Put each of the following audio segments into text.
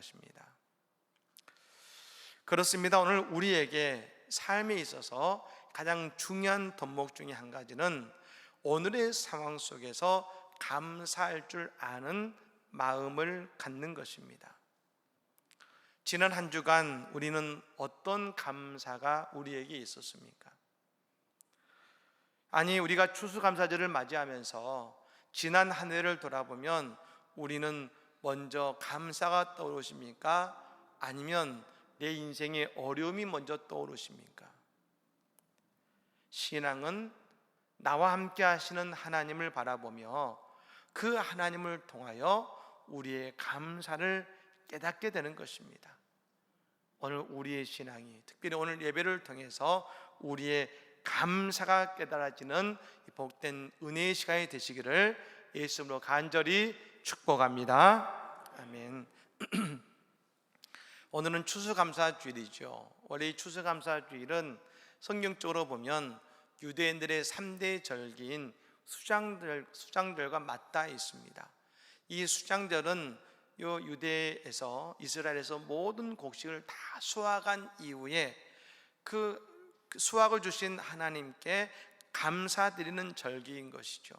것입니다. 그렇습니다. 오늘 우리에게 삶에 있어서 가장 중요한 덕목 중에 한 가지는 오늘의 상황 속에서 감사할 줄 아는 마음을 갖는 것입니다. 지난 한 주간 우리는 어떤 감사가 우리에게 있었습니까? 아니, 우리가 추수감사절을 맞이하면서 지난 한 해를 돌아보면 우리는 먼저 감사가 떠오르십니까? 아니면 내 인생의 어려움이 먼저 떠오르십니까? 신앙은 나와 함께 하시는 하나님을 바라보며 그 하나님을 통하여 우리의 감사를 깨닫게 되는 것입니다. 오늘 우리의 신앙이, 특별히 오늘 예배를 통해서 우리의 감사가 깨달아지는 복된 은혜의 시간이 되시기를 예수님으로 간절히 축복합니다. 아멘. 오늘은 추수감사주일이죠. 원래 이 추수감사주일은 성경적으로 보면 유대인들의 3대 절기인 수장절과 맞닿아 있습니다. 이 수장절은 유대에서, 이스라엘에서 모든 곡식을 다 수확한 이후에 그 수확을 주신 하나님께 감사드리는 절기인 것이죠.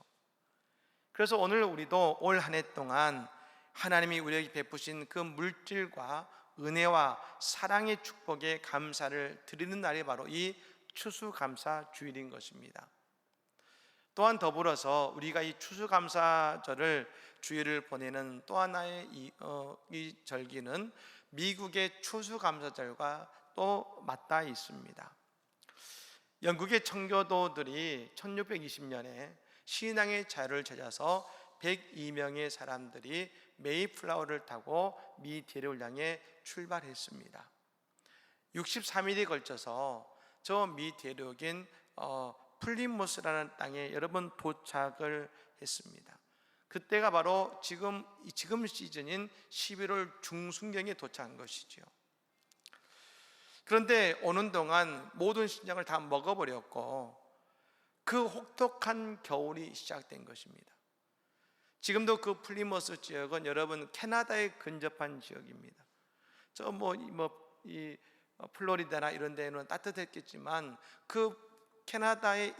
그래서 오늘 우리도 올 한 해 동안 하나님이 우리에게 베푸신 그 물질과 은혜와 사랑의 축복에 감사를 드리는 날이 바로 이 추수감사 주일인 것입니다. 또한 더불어서 우리가 이 추수감사절을 주일을 보내는 또 하나의 이 절기는 미국의 추수감사절과 또 맞닿아 있습니다. 영국의 청교도들이 1620년에 신앙의 자유를 찾아서 102명의 사람들이 메이플라워를 타고 미 대륙을 향해 출발했습니다. 63일에 걸쳐서 저 미 대륙인 플리모스라는 땅에 여러 번 도착을 했습니다. 그때가 바로 지금 시즌인 11월 중순경에 도착한 것이죠. 그런데 오는 동안 모든 식량을 다 먹어버렸고 그 혹독한 겨울이 시작된 것입니다. 지금도 그 플리머스 지역은 여러분 캐나다에 근접한 지역입니다. 이 플로리다나 이런 데는 따뜻했겠지만 그 캐나다에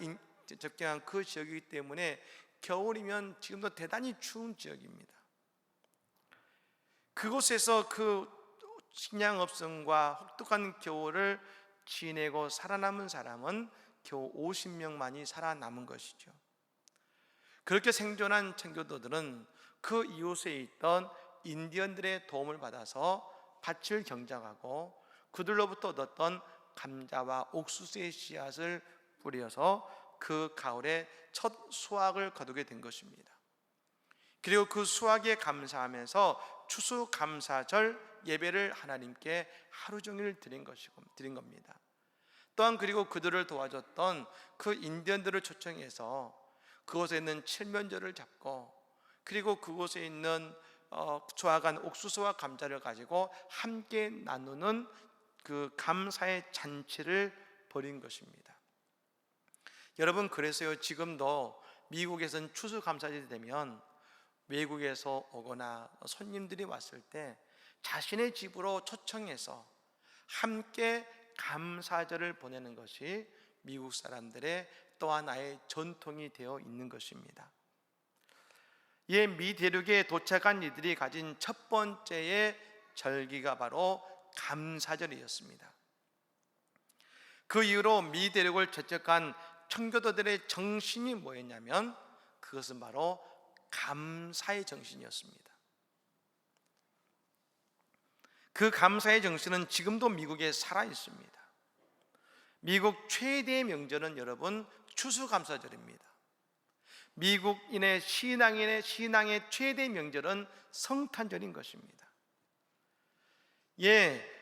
접경한 그 지역이기 때문에 겨울이면 지금도 대단히 추운 지역입니다. 그곳에서 그 식량 없음과 혹독한 겨울을 지내고 살아남은 사람은 겨우 50명만이 살아남은 것이죠. 그렇게 생존한 청교도들은 그 이웃에 있던 인디언들의 도움을 받아서 밭을 경작하고 그들로부터 얻었던 감자와 옥수수의 씨앗을 뿌려서 그 가을에 첫 수확을 거두게 된 것입니다. 그리고 그 수확에 감사하면서 추수감사절 예배를 하나님께 하루 종일 드린 겁니다. 또한 그리고 그들을 도와줬던 그 인디언들을 초청해서 그곳에 있는 칠면조를 잡고 그리고 그곳에 있는 수확한 옥수수와 감자를 가지고 함께 나누는 그 감사의 잔치를 벌인 것입니다. 여러분, 그래서요, 지금도 미국에서는 추수감사절이 되면 외국에서 오거나 손님들이 왔을 때 자신의 집으로 초청해서 함께 감사절을 보내는 것이 미국 사람들의 또 하나의 전통이 되어 있는 것입니다. 이 미 대륙에 도착한 이들이 가진 첫 번째의 절기가 바로 감사절이었습니다. 그 이후로 미 대륙을 개척한 청교도들의 정신이 뭐였냐면 그것은 바로 감사의 정신이었습니다. 그 감사의 정신은 지금도 미국에 살아 있습니다. 미국 최대의 명절은 여러분 추수감사절입니다. 미국인의 신앙의 최대 명절은 성탄절인 것입니다.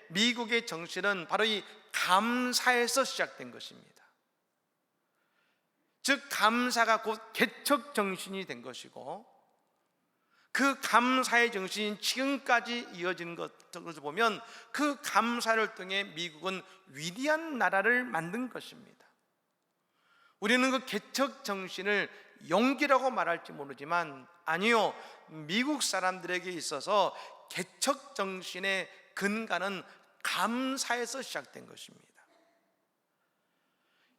미국의 정신은 바로 이 감사에서 시작된 것입니다. 즉 감사가 곧 개척 정신이 된 것이고 그 감사의 정신이 지금까지 이어지는 것을 보면 그 감사를 통해 미국은 위대한 나라를 만든 것입니다. 우리는 그 개척 정신을 용기라고 말할지 모르지만 아니요, 미국 사람들에게 있어서 개척 정신의 근간은 감사에서 시작된 것입니다.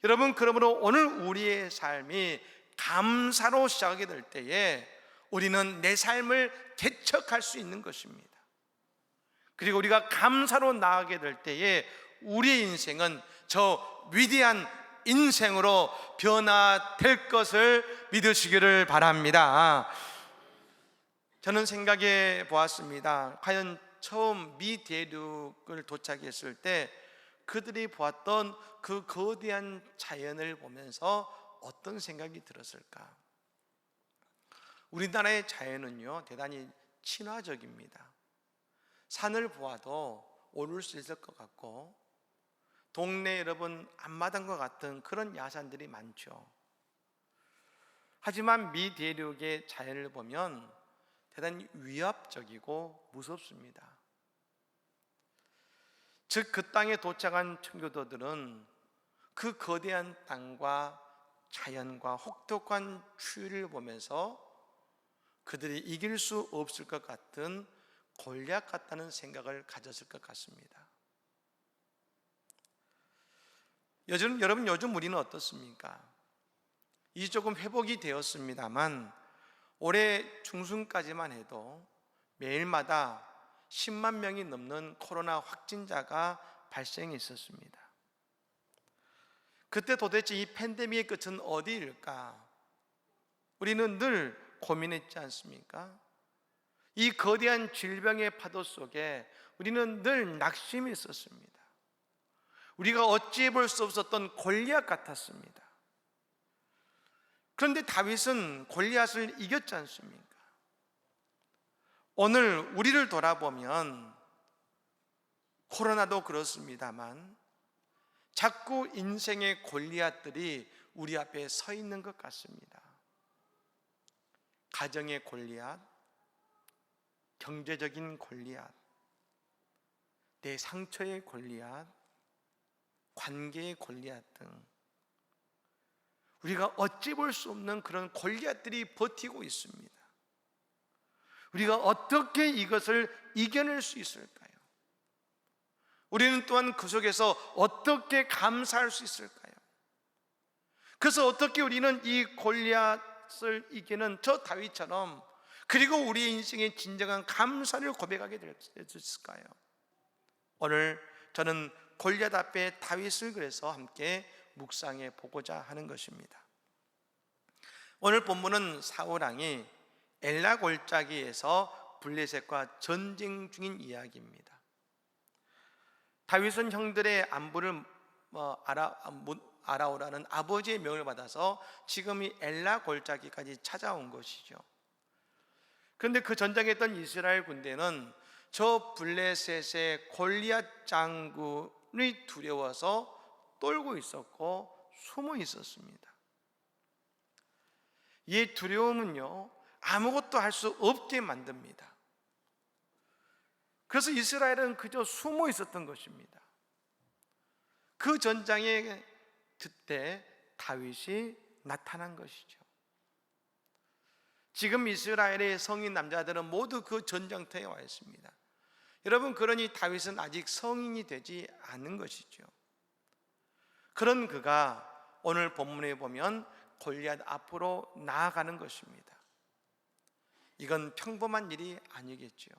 여러분, 그러므로 오늘 우리의 삶이 감사로 시작하게 될 때에 우리는 내 삶을 개척할 수 있는 것입니다. 그리고 우리가 감사로 나아가게 될 때에 우리의 인생은 저 위대한 인생으로 변화될 것을 믿으시기를 바랍니다. 저는 생각해 보았습니다. 과연 처음 미 대륙을 도착했을 때 그들이 보았던 그 거대한 자연을 보면서 어떤 생각이 들었을까? 우리나라의 자연은요, 대단히 친화적입니다. 산을 보아도 오를 수 있을 것 같고, 동네 여러분 앞마당과 같은 그런 야산들이 많죠. 하지만 미 대륙의 자연을 보면 대단히 위압적이고 무섭습니다. 즉, 그 땅에 도착한 청교도들은 그 거대한 땅과 자연과 혹독한 추위를 보면서 그들이 이길 수 없을 것 같은 골리앗 같다는 생각을 가졌을 것 같습니다. 여러분, 요즘 우리는 어떻습니까? 이제 조금 회복이 되었습니다만 올해 중순까지만 해도 매일마다 10만 명이 넘는 코로나 확진자가 발생했었습니다. 그때 도대체 이 팬데믹의 끝은 어디일까? 우리는 늘 고민했지 않습니까? 이 거대한 질병의 파도 속에 우리는 늘 낙심이 있었습니다. 우리가 어찌해 볼 수 없었던 골리앗 같았습니다. 그런데 다윗은 골리앗을 이겼지 않습니까? 오늘 우리를 돌아보면 코로나도 그렇습니다만 자꾸 인생의 골리앗들이 우리 앞에 서 있는 것 같습니다. 가정의 골리앗, 경제적인 골리앗, 내 상처의 골리앗, 관계의 골리앗 등 우리가 어찌 볼 수 없는 그런 골리앗들이 버티고 있습니다. 우리가 어떻게 이것을 이겨낼 수 있을까요? 우리는 또한 그 속에서 어떻게 감사할 수 있을까요? 그래서 어떻게 우리는 이 골리앗을 이기는 저 다윗처럼, 그리고 우리의 인생의 진정한 감사를 고백하게 될 수 있을까요? 오늘 저는 골리앗 앞에 다윗을 그래서 함께 묵상해 보고자 하는 것입니다. 오늘 본문은 사울왕이 엘라 골짜기에서 블레셋과 전쟁 중인 이야기입니다. 다윗은 형들의 안부를 알아오라는 아버지의 명을 받아서 지금 이 엘라 골짜기까지 찾아온 것이죠. 그런데 그 전장에 있던 이스라엘 군대는 저 블레셋의 골리앗 장군이 두려워서 떨고 있었고 숨어 있었습니다. 이 두려움은요, 아무것도 할 수 없게 만듭니다. 그래서 이스라엘은 그저 숨어 있었던 것입니다. 그 전장에 그때 다윗이 나타난 것이죠. 지금 이스라엘의 성인 남자들은 모두 그 전장터에 와 있습니다. 여러분, 그러니 다윗은 아직 성인이 되지 않은 것이죠. 그런 그가 오늘 본문에 보면 골리앗 앞으로 나아가는 것입니다. 이건 평범한 일이 아니겠죠.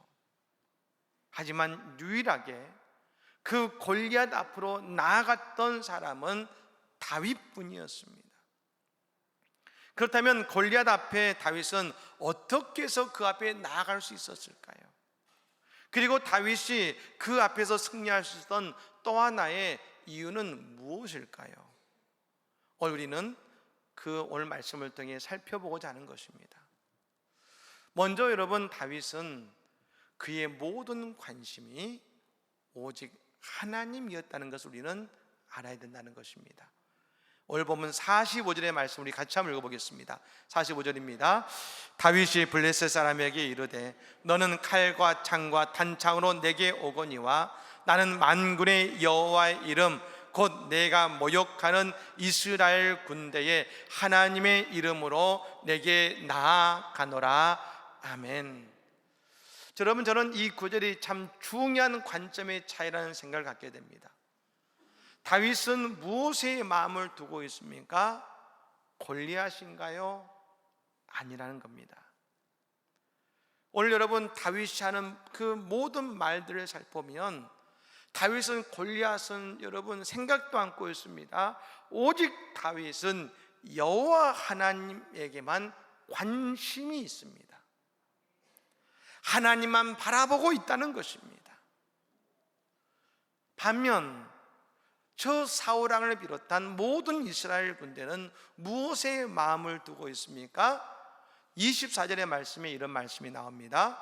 하지만 유일하게 그 골리앗 앞으로 나아갔던 사람은 다윗뿐이었습니다. 그렇다면 골리앗 앞에 다윗은 어떻게 해서 그 앞에 나아갈 수 있었을까요? 그리고 다윗이 그 앞에서 승리할 수 있었던 또 하나의 이유는 무엇일까요? 우리는 그 오늘 말씀을 통해 살펴보고자 하는 것입니다. 먼저 여러분, 다윗은 그의 모든 관심이 오직 하나님이었다는 것을 우리는 알아야 된다는 것입니다. 오늘 보면 45절의 말씀 우리 같이 한번 읽어보겠습니다. 45절입니다. 다윗이 블레셋 사람에게 이르되 너는 칼과 창과 단창으로 내게 오거니와 나는 만군의 여호와의 이름 곧 내가 모욕하는 이스라엘 군대의 하나님의 이름으로 내게 나아가노라. 아멘. 여러분, 저는 이 구절이 참 중요한 관점의 차이라는 생각을 갖게 됩니다. 다윗은 무엇에 마음을 두고 있습니까? 골리앗인가요? 아니라는 겁니다. 오늘 여러분, 다윗이 하는 그 모든 말들을 살펴보면 다윗은 골리앗은 여러분 생각도 않고 있습니다. 오직 다윗은 여호와 하나님에게만 관심이 있습니다. 하나님만 바라보고 있다는 것입니다. 반면 저 사울 왕을 비롯한 모든 이스라엘 군대는 무엇에 마음을 두고 있습니까? 24절의 말씀에 이런 말씀이 나옵니다.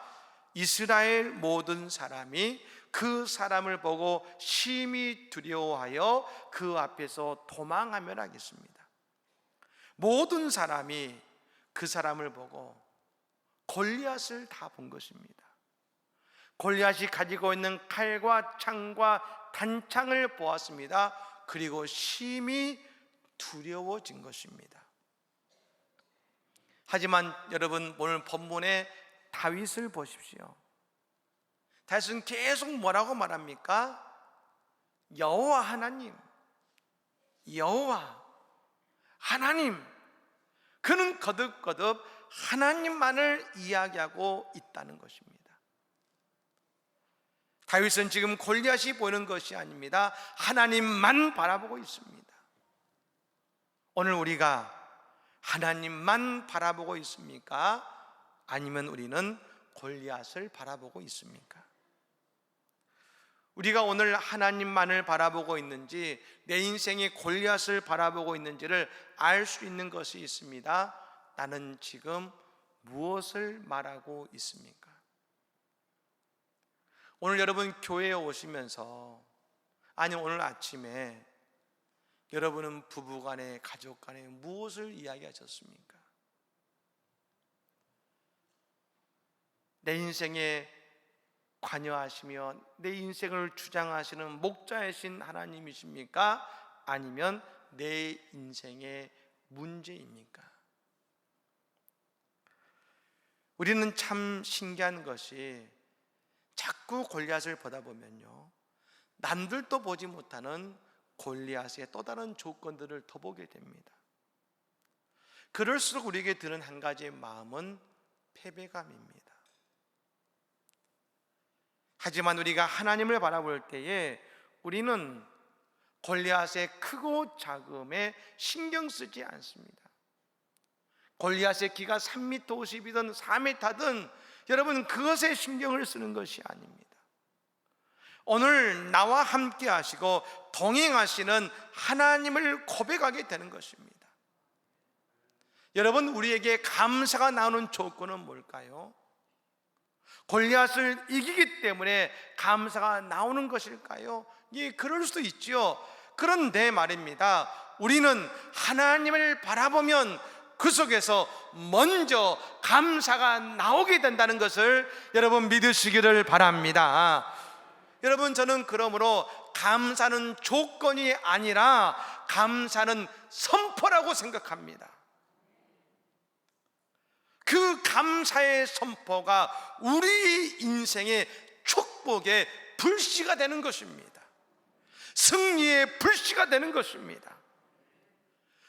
이스라엘 모든 사람이 그 사람을 보고 심히 두려워하여 그 앞에서 도망하며 하겠습니다. 모든 사람이 그 사람을 보고 골리앗을 다 본 것입니다. 골리앗이 가지고 있는 칼과 창과 단창을 보았습니다. 그리고 심히 두려워진 것입니다. 하지만 여러분, 오늘 본문의 다윗을 보십시오. 다윗은 계속 뭐라고 말합니까? 여호와 하나님, 여호와 하나님. 그는 거듭거듭 하나님만을 이야기하고 있다는 것입니다. 다윗은 지금 골리앗이 보이는 것이 아닙니다. 하나님만 바라보고 있습니다. 오늘 우리가 하나님만 바라보고 있습니까? 아니면 우리는 골리앗을 바라보고 있습니까? 우리가 오늘 하나님만을 바라보고 있는지, 내 인생의 골리앗을 바라보고 있는지를 알 수 있는 것이 있습니다. 나는 지금 무엇을 말하고 있습니까? 오늘 여러분 교회에 오시면서, 아니 오늘 아침에 여러분은 부부간에, 가족간에 무엇을 이야기하셨습니까? 내 인생에 관여하시며 내 인생을 주장하시는 목자이신 하나님이십니까? 아니면 내 인생의 문제입니까? 우리는 참 신기한 것이 자꾸 골리앗을 보다 보면요, 남들도 보지 못하는 골리앗의 또 다른 조건들을 더 보게 됩니다. 그럴수록 우리에게 드는 한 가지의 마음은 패배감입니다. 하지만 우리가 하나님을 바라볼 때에 우리는 골리앗의 크고 작음에 신경 쓰지 않습니다. 골리앗의 키가 3m 50이든 4m든 여러분 그것에 신경을 쓰는 것이 아닙니다. 오늘 나와 함께 하시고 동행하시는 하나님을 고백하게 되는 것입니다. 여러분, 우리에게 감사가 나오는 조건은 뭘까요? 골리앗을 이기기 때문에 감사가 나오는 것일까요? 예, 그럴 수도 있죠. 그런데 말입니다, 우리는 하나님을 바라보면 그 속에서 먼저 감사가 나오게 된다는 것을 여러분 믿으시기를 바랍니다. 여러분, 저는 그러므로 감사는 조건이 아니라 감사는 선포라고 생각합니다. 그 감사의 선포가 우리 인생의 축복의 불씨가 되는 것입니다. 승리의 불씨가 되는 것입니다.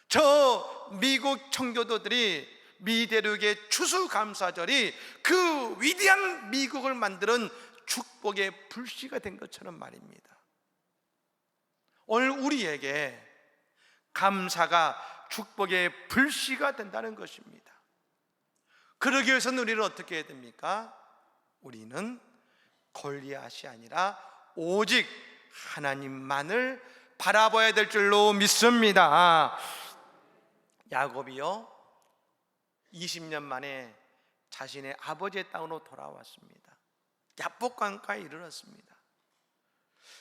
저 미국 청교도들이 미대륙의 추수감사절이 그 위대한 미국을 만드는 축복의 불씨가 된 것처럼 말입니다. 오늘 우리에게 감사가 축복의 불씨가 된다는 것입니다. 그러기 위해서는 우리는 어떻게 해야 됩니까? 우리는 골리앗이 아니라 오직 하나님만을 바라봐야 될 줄로 믿습니다. 야곱이요 20년 만에 자신의 아버지의 땅으로 돌아왔습니다. 야복강가에 이르렀습니다.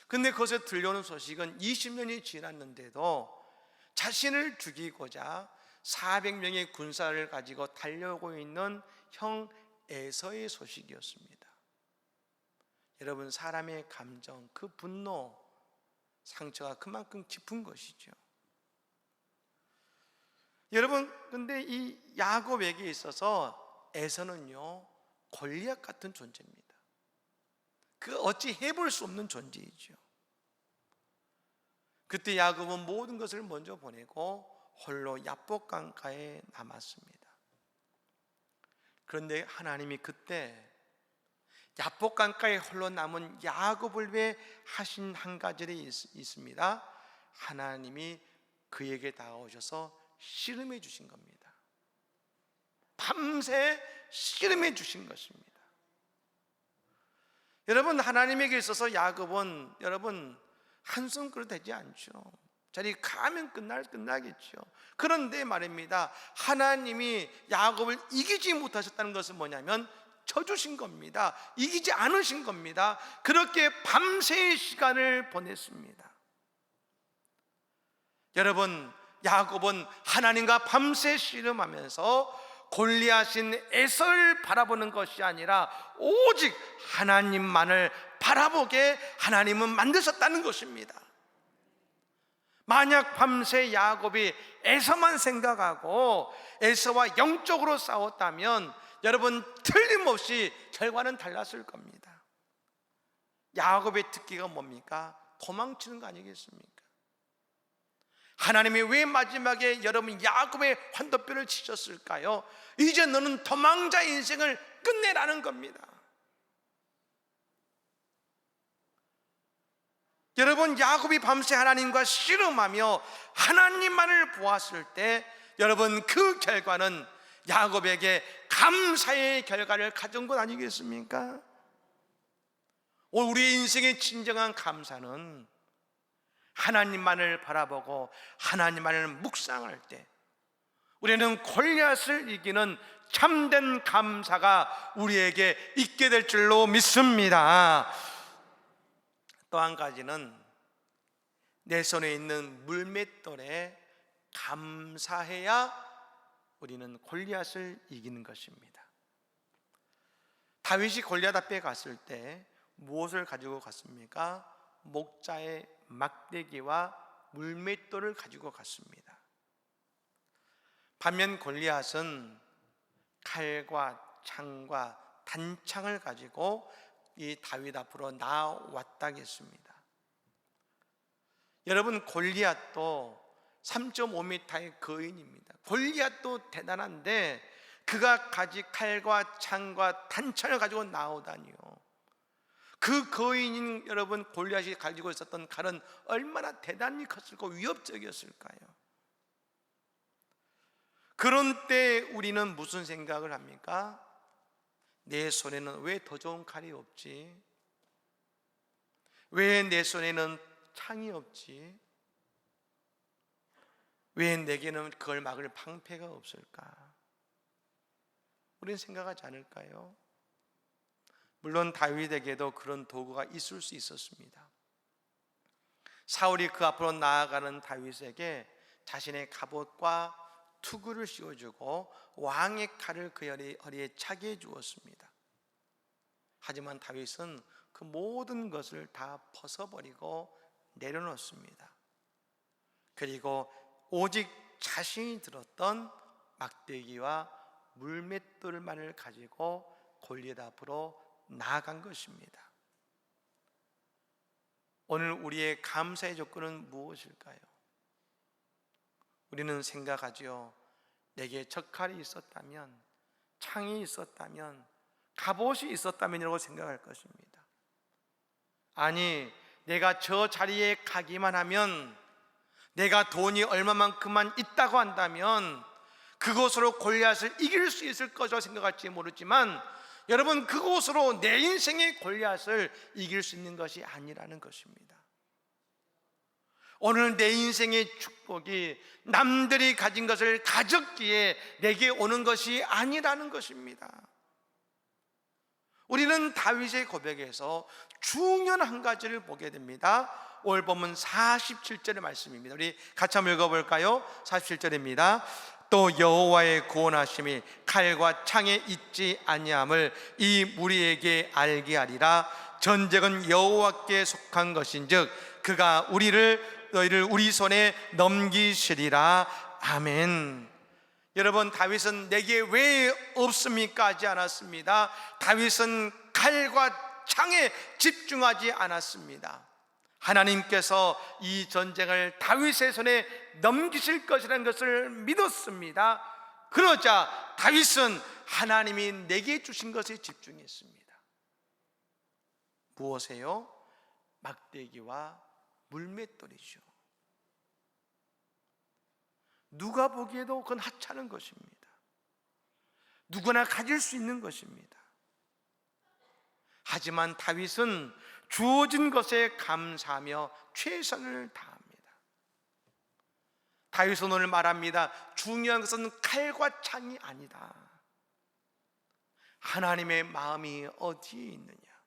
근데 거기서 들려오는 소식은 20년이 지났는데도 자신을 죽이고자 400명의 군사를 가지고 달려오고 있는 형 에서의 소식이었습니다. 여러분, 사람의 감정, 그 분노, 상처가 그만큼 깊은 것이죠. 여러분, 근데 이 야곱에게 있어서 에서는요 골리앗 같은 존재입니다. 그 어찌 해볼 수 없는 존재이죠. 그때 야곱은 모든 것을 먼저 보내고 홀로 야복 강가에 남았습니다. 그런데 하나님이 그때 야복 강가에 홀로 남은 야곱을 위해 하신 한 가지가 있습니다. 하나님이 그에게 다가오셔서 씨름해 주신 겁니다. 밤새 씨름해 주신 것입니다. 여러분, 하나님에게 있어서 야곱은 여러분 한숨 그릇 되지 않죠. 자리 가면 끝나겠죠. 그런데 말입니다, 하나님이 야곱을 이기지 못하셨다는 것은 뭐냐면 져주신 겁니다. 이기지 않으신 겁니다. 그렇게 밤새의 시간을 보냈습니다. 여러분, 야곱은 하나님과 밤새 씨름하면서 골리앗인 에서를 바라보는 것이 아니라 오직 하나님만을 바라보게 하나님은 만드셨다는 것입니다. 만약 밤새 야곱이 에서만 생각하고 에서와 영적으로 싸웠다면 여러분 틀림없이 결과는 달랐을 겁니다. 야곱의 특기가 뭡니까? 도망치는 거 아니겠습니까? 하나님이 왜 마지막에 여러분 야곱의 환도뼈를 치셨을까요? 이제 너는 도망자 인생을 끝내라는 겁니다. 여러분, 야곱이 밤새 하나님과 씨름하며 하나님만을 보았을 때 여러분 그 결과는 야곱에게 감사의 결과를 가져온 것 아니겠습니까? 우리의 인생의 진정한 감사는 하나님만을 바라보고 하나님만을 묵상할 때 우리는 골리앗을 이기는 참된 감사가 우리에게 있게 될 줄로 믿습니다. 또 한 가지는 내 손에 있는 물맷돌에 감사해야 우리는 골리앗을 이기는 것입니다. 다윗이 골리앗 앞에 갔을 때 무엇을 가지고 갔습니까? 목자의 막대기와 물맷돌을 가지고 갔습니다. 반면 골리앗은 칼과 창과 단창을 가지고 이 다윗 앞으로 나왔다겠습니다. 여러분, 골리앗도 3.5m의 거인입니다. 골리앗도 대단한데 그가 가진 칼과 창과 단창을 가지고 나오다니요. 그 거인인 여러분 골리앗이 가지고 있었던 칼은 얼마나 대단히 컸을까, 위협적이었을까요? 그런 때 우리는 무슨 생각을 합니까? 내 손에는 왜 더 좋은 칼이 없지? 왜 내 손에는 창이 없지? 왜 내게는 그걸 막을 방패가 없을까? 우리는 생각하지 않을까요? 물론 다윗에게도 그런 도구가 있을 수 있었습니다. 사울이 그 앞으로 나아가는 다윗에게 자신의 갑옷과 투구를 씌워주고 왕의 칼을 그 허리에 차게 해주었습니다. 하지만 다윗은 그 모든 것을 다 벗어버리고 내려놓습니다. 그리고 오직 자신이 들었던 막대기와 물맷돌만을 가지고 골리앗 앞으로 나아간 것입니다. 오늘 우리의 감사의 조건은 무엇일까요? 우리는 생각하죠. 내게 젓칼이 있었다면, 창이 있었다면, 갑옷이 있었다면이라고 생각할 것입니다. 아니, 내가 저 자리에 가기만 하면, 내가 돈이 얼마만큼만 있다고 한다면 그곳으로 골리앗을 이길 수 있을 것이라고 생각할지 모르지만 여러분, 그곳으로 내 인생의 골리앗을 이길 수 있는 것이 아니라는 것입니다. 오늘 내 인생의 축복이 남들이 가진 것을 가졌기에 내게 오는 것이 아니라는 것입니다. 우리는 다윗의 고백에서 중요한 한 가지를 보게 됩니다. 오늘 본문 47절의 말씀입니다. 우리 같이 한번 읽어볼까요? 47절입니다. 또 여호와의 구원하심이 칼과 창에 있지 아니함을 이 무리에게 알게 하리라. 전쟁은 여호와께 속한 것인즉 그가 너희를 우리 손에 넘기시리라. 아멘. 여러분, 다윗은 내게 왜 없습니까? 하지 않았습니다. 다윗은 칼과 창에 집중하지 않았습니다. 하나님께서 이 전쟁을 다윗의 손에 넘기실 것이라는 것을 믿었습니다. 그러자 다윗은 하나님이 내게 주신 것에 집중했습니다. 무엇이에요? 막대기와 물맷돌이죠. 누가 보기에도 그건 하찮은 것입니다. 누구나 가질 수 있는 것입니다. 하지만 다윗은 주어진 것에 감사하며 최선을 다합니다. 다윗은 오늘 말합니다. 중요한 것은 칼과 창이 아니다. 하나님의 마음이 어디에 있느냐,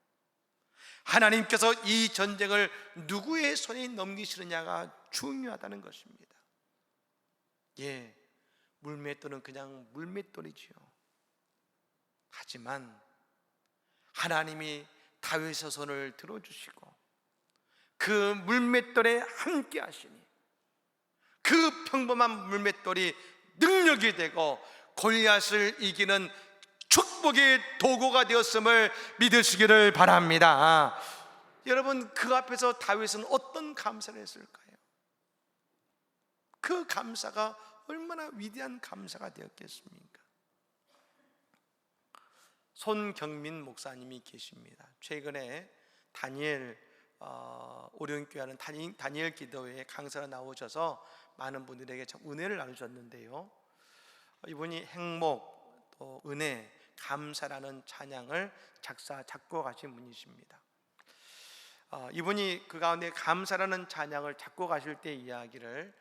하나님께서 이 전쟁을 누구의 손에 넘기시느냐가 중요하다는 것입니다. 예, 물맷돌은 그냥 물맷돌이지요. 하지만 하나님이 다윗의 손을 들어주시고 그 물맷돌에 함께 하시니 그 평범한 물맷돌이 능력이 되고 골리앗을 이기는 축복의 도구가 되었음을 믿으시기를 바랍니다. 여러분, 그 앞에서 다윗은 어떤 감사를 했을까요? 그 감사가 얼마나 위대한 감사가 되었겠습니까? 손경민 목사님이 계십니다. 최근에 다니엘 오륜교회 하는 다니엘 기도회에 강사로 나오셔서 많은 분들에게 참 은혜를 나누셨는데요, 이분이 행복, 또 은혜, 감사라는 찬양을 작곡하신 분이십니다. 이분이 그 가운데 감사라는 찬양을 작곡하실 때 이야기를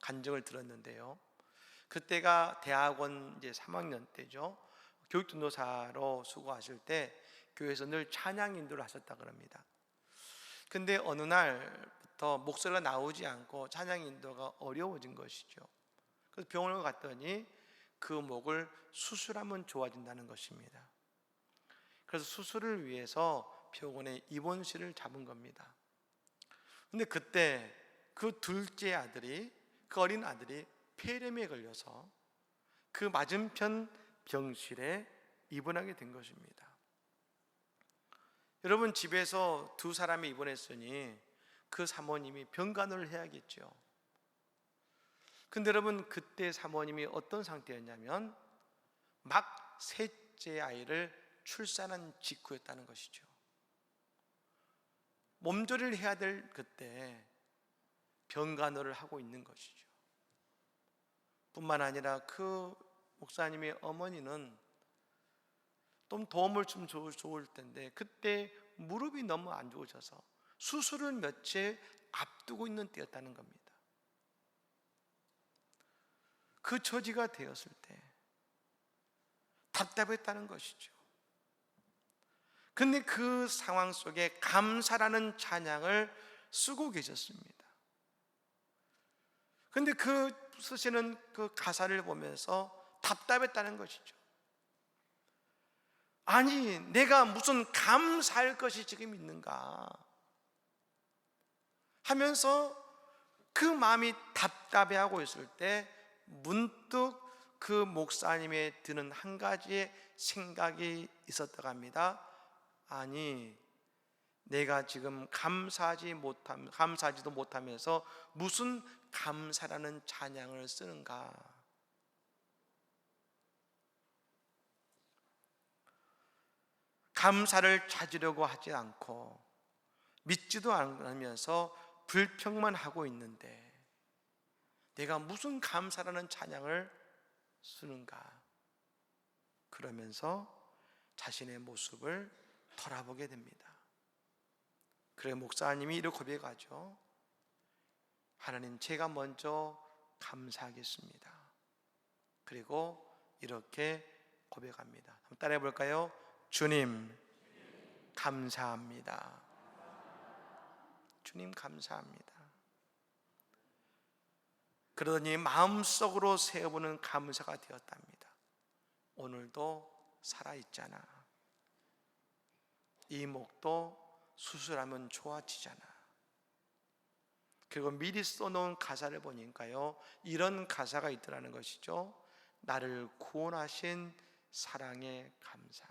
간증을 들었는데요, 그때가 대학원 이제 3학년 때죠. 교육전도사로 수고하실 때 교회에서 늘 찬양 인도를 하셨다 그럽니다. 근데 어느 날부터 목소리가 나오지 않고 찬양 인도가 어려워진 것이죠. 그래서 병원을 갔더니 그 목을 수술하면 좋아진다는 것입니다. 그래서 수술을 위해서 병원에 입원실을 잡은 겁니다. 근데 그때 그 둘째 아들이, 그 어린 아들이 폐렴에 걸려서 그 맞은편 병실에 입원하게 된 것입니다. 여러분, 집에서 두 사람이 입원했으니 그 사모님이 병간호를 해야겠죠. 근데 여러분, 그때 사모님이 어떤 상태였냐면 막 셋째 아이를 출산한 직후였다는 것이죠. 몸조리를 해야 될 그때 병간호를 하고 있는 것이죠. 뿐만 아니라 그 목사님의 어머니는 좀 도움을 좀 좋을 텐데 그때 무릎이 너무 안 좋으셔서 수술을 며칠 앞두고 있는 때였다는 겁니다. 그 처지가 되었을 때 답답했다는 것이죠. 근데 그 상황 속에 감사라는 찬양을 쓰고 계셨습니다. 근데 그 쓰시는 그 가사를 보면서 답답했다는 것이죠. 아니, 내가 무슨 감사할 것이 지금 있는가 하면서 그 마음이 답답해하고 있을 때 문득 그 목사님에 드는 한 가지의 생각이 있었다고 합니다. 아니, 내가 지금 감사하지도 못하면서 무슨 감사라는 찬양을 쓰는가. 감사를 찾으려고 하지 않고 믿지도 않으면서 불평만 하고 있는데 내가 무슨 감사라는 찬양을 쓰는가. 그러면서 자신의 모습을 돌아보게 됩니다. 그래 목사님이 이렇게 고백하죠. 하나님, 제가 먼저 감사하겠습니다. 그리고 이렇게 고백합니다. 한번 따라해 볼까요? 주님, 감사합니다. 주님, 감사합니다. 그러더니 마음속으로 세어보는 감사가 되었답니다. 오늘도 살아있잖아. 이 목도 수술하면 좋아지잖아. 그리고 미리 써놓은 가사를 보니까요, 이런 가사가 있더라는 것이죠. 나를 구원하신 사랑에 감사.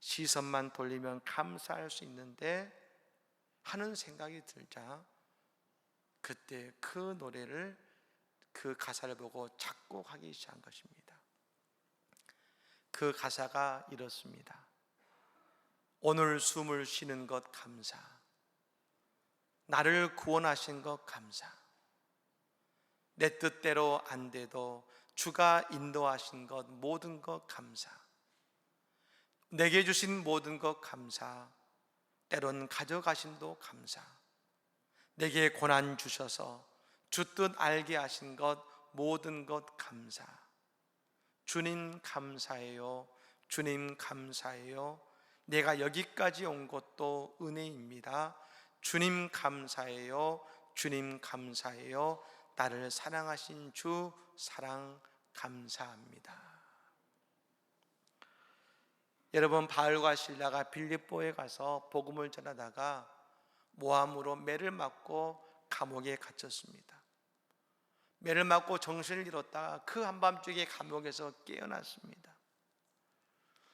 시선만 돌리면 감사할 수 있는데 하는 생각이 들자 그때 그 노래를, 그 가사를 보고 작곡하기 시작한 것입니다. 그 가사가 이렇습니다. 오늘 숨을 쉬는 것 감사, 나를 구원하신 것 감사, 내 뜻대로 안 돼도 주가 인도하신 것 모든 것 감사, 내게 주신 모든 것 감사, 때론 가져가심도 감사, 내게 고난 주셔서 주 뜻 알게 하신 것 모든 것 감사. 주님 감사해요. 주님 감사해요. 내가 여기까지 온 것도 은혜입니다. 주님 감사해요. 주님 감사해요. 나를 사랑하신 주 사랑 감사합니다. 여러분, 바울과 실라가 빌립보에 가서 복음을 전하다가 모함으로 매를 맞고 감옥에 갇혔습니다. 매를 맞고 정신을 잃었다가 그 한밤중에 감옥에서 깨어났습니다.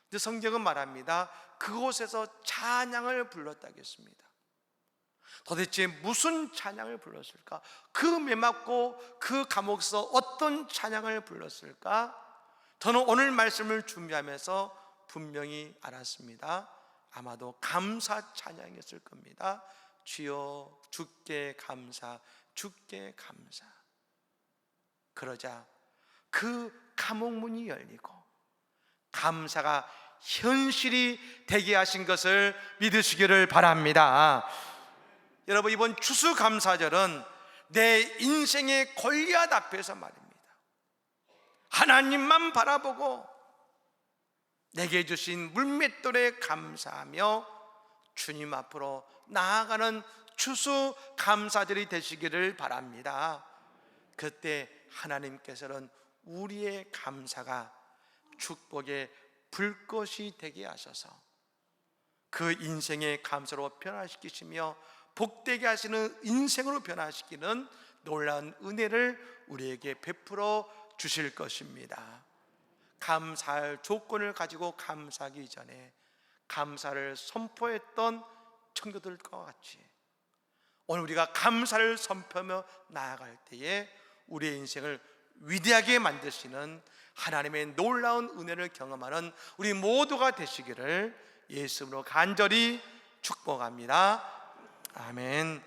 근데 성경은 말합니다. 그곳에서 찬양을 불렀다고 했습니다. 도대체 무슨 찬양을 불렀을까? 그 매 맞고 그 감옥에서 어떤 찬양을 불렀을까? 저는 오늘 말씀을 준비하면서 분명히 알았습니다. 아마도 감사 찬양이었을 겁니다. 주여 주께 감사, 주께 감사. 그러자 그 감옥문이 열리고 감사가 현실이 되게 하신 것을 믿으시기를 바랍니다. 여러분, 이번 추수감사절은 내 인생의 골리앗 앞에서 말입니다. 하나님만 바라보고 내게 주신 물맷돌에 감사하며 주님 앞으로 나아가는 추수감사절이 되시기를 바랍니다. 그때 하나님께서는 우리의 감사가 축복의 불꽃이 되게 하셔서 그 인생의 감사로 변화시키시며 복되게 하시는 인생으로 변화시키는 놀라운 은혜를 우리에게 베풀어 주실 것입니다. 감사할 조건을 가지고 감사하기 전에 감사를 선포했던 청교도들과 같이 오늘 우리가 감사를 선포하며 나아갈 때에 우리의 인생을 위대하게 만드시는 하나님의 놀라운 은혜를 경험하는 우리 모두가 되시기를 예수님으로 간절히 축복합니다. 아멘.